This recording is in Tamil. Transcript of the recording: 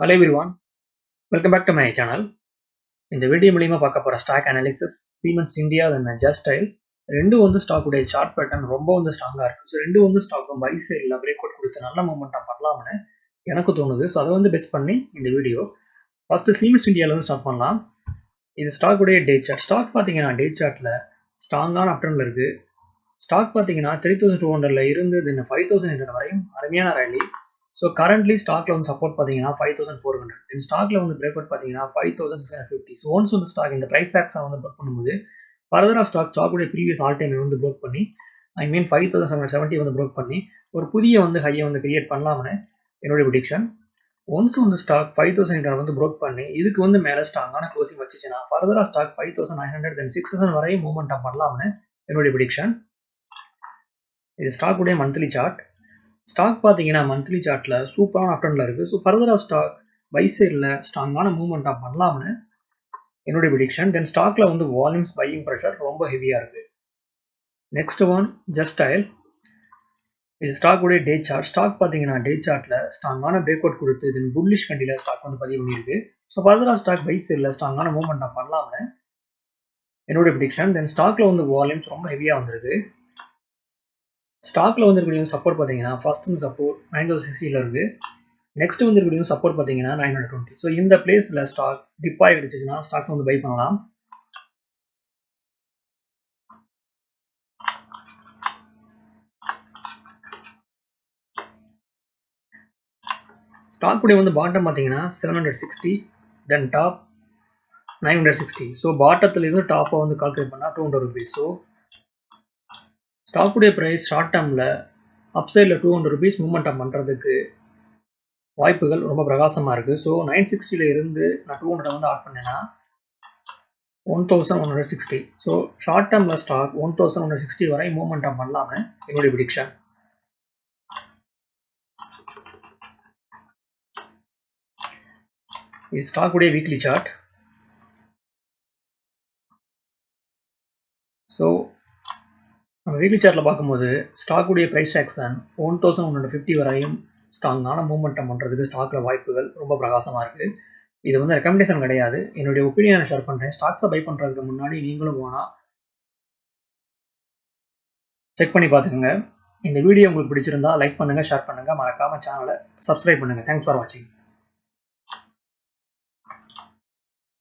Hello everyone, welcome back to my channel. இந்த வீடியோ மூலியமா பார்க்க போற stock analysis Siemens India and Just Style ரெண்டும் வந்து ஸ்டாக் உடைய சார்ட் பேட்டர்ன் ரொம்ப வந்து ஸ்ட்ராங்கா இருக்கு. ஸோ ரெண்டும் வந்து ஸ்டாக்கும் பை சைடில் பிரேக் அவுட் கொடுத்து நல்ல மூமெண்ட்டாக பண்ணலாம்னு எனக்கு தோணுது. ஸோ அதை வந்து பெஸ்ட் பண்ணி இந்த வீடியோ ஃபர்ஸ்ட் Siemens Indiaல வந்து ஸ்டார்ட் பண்ணலாம். இது ஸ்டாக் உடைய டே சார்ட். ஸ்டாக் பார்த்தீங்கன்னா டே சார்ட்ல ஸ்ட்ராங்கான அப்டர்ன்ல இருக்கு. ஸ்டாக் பார்த்தீங்கன்னா 3200ல இருந்து தென் 5800 வரையும் அருமையான ரேலி. ஸோ கரண்ட்லி ஸ்டாக்ல வந்து சப்போர்ட் பார்த்தீங்கன்னா 5400. இந்த ஸ்டாக்ல வந்து பிரேக் அவுட் பார்த்தீங்கன்னா 5650. ஸோ ஒன்ஸ் வந்து ஸ்டாக் இந்த பிரைஸ் ஆக்ஸை வந்து பிரேக் பண்ணும்போது ஃபர்தரா ஸ்டாக்குடைய ப்ரீவியஸ் ஆல் டைம் வந்து பிரேக் பண்ணி 5770 வந்து பிரேக் பண்ணி ஒரு புதிய வந்து ஹையை வந்து கிரியேட் பண்ணலாம்னு என்னுடைய ப்ரிடிக்ஷன். ஒன்ஸ் வந்து ஸ்டாக் 5800 வந்து பிரேக் பண்ணி இதுக்கு வந்து மேலே ஸ்ட்ராங்கான க்ளோசிங் வச்சுச்சுன்னா ஃபர்தரா ஸ்டாக் 5900 தென் 6000 வரையும் மூவ்மெண்ட் பண்ணலாம்னு என்னுடைய ப்ரிடிக்ஷன். இது ஸ்டாக்குடைய மந்த்லி சார்ட். ஸ்டாக் பார்த்தீங்கன்னா மந்த்லி சார்ட்ல சூப்பரான அப்டர்ன்ல இருக்கு. ஸோ ஃபர்தரா ஸ்டாக் பை சைடில் ஸ்ட்ராங்கான மூவ்மெண்ட்டாக பண்ணலாம்னு என்னுடைய ப்ரிடிக்ஷன். தென் ஸ்டாக்ல வந்து வால்யூம்ஸ் பையிங் ப்ரெஷர் ரொம்ப ஹெவியா இருக்கு. Next one just style. இது ஸ்டாக்குடைய டே சார்ட். ஸ்டாக் பார்த்தீங்கன்னா டே சார்ட்ல ஸ்ட்ராங்கான பிரேக் அவுட் கொடுத்து தென் புல்லிஷ் கண்டில ஸ்டாக் வந்து பதிவு பண்ணியிருக்கு. ஸோ ஃபர்தரா ஸ்டாக் பை சைடில் ஸ்ட்ராங்கான மூவ்மெண்ட்டாக பண்ணலாம்னு என்னுடைய ப்ரிடிக்ஷன். தென் ஸ்டாக்ல வந்து வால்யூம்ஸ் ரொம்ப ஹெவியா வந்திருக்கு. ஸ்டாக்ல வந்து இருக்கக்கூடிய சப்போர்ட் பார்த்தீங்கன்னா ஃபர்ஸ்ட் வந்து சப்போர்ட் 9060 இருக்கு. நெக்ஸ்ட் வந்து இருக்கக்கூடிய சப்போர்ட் பார்த்தீங்கன்னா 920. ஸோ இந்த பிளேஸ்ல ஸ்டாக் டிப் ஆகி கிடைச்சிச்சுன்னா ஸ்டாக்ஸ் வந்து பை பண்ணலாம். ஸ்டாக் உடைய வந்து பாட்டம் பார்த்தீங்கன்னா 760 தென் டாப் 960. ஸோ பாட்டத்துல இருந்து டாப்பை வந்து கால்குலேட் பண்ணால் 200 rupees. ஸோ ஸ்டாக் உடைய ப்ரைஸ் ஷார்ட் டேர்மில் அப்சைடில் 200 rupees மூவ்மெண்ட் பண்ணுறதுக்கு வாய்ப்புகள் ரொம்ப பிரகாசமாக இருக்குது. ஸோ 960ல இருந்து நான் 200 வந்து ஆட் பண்ணேன்னா 1160. ஸோ ஷார்ட் டேர்மில் ஸ்டாக் 1160 வரை மூவ்மெண்ட் பண்ணலாம்னு என்னுடைய ப்ரிடிக்ஷன். இது ஸ்டாக் உடைய வீக்லி சார்ட். ஸோ நம்ம வீக்லி சார்ட்டில் பார்க்கும்போது ஸ்டாக்குடைய ப்ரைஸ் ஆக்ஷன் 1150 வரையும் ஸ்ட்ராங்கான மூவ்மெண்ட்டை பண்ணுறதுக்கு ஸ்டாக்கில் வாய்ப்புகள் ரொம்ப பிரகாசமாக இருக்குது. இது வந்து ரெக்கமெண்டேஷன் கிடையாது, என்னுடைய ஒப்பீனியனை ஷேர் பண்ணுறேன். ஸ்டாக்ஸை பை பண்ணுறதுக்கு முன்னாடி நீங்களும் போனால் செக் பண்ணி பார்த்துக்கோங்க. இந்த வீடியோ உங்களுக்கு பிடிச்சிருந்தா லைக் பண்ணுங்கள், ஷேர் பண்ணுங்கள், மறக்காமல் சேனலை சப்ஸ்கிரைப் பண்ணுங்கள். தேங்க்ஸ் ஃபார் வாட்சிங்.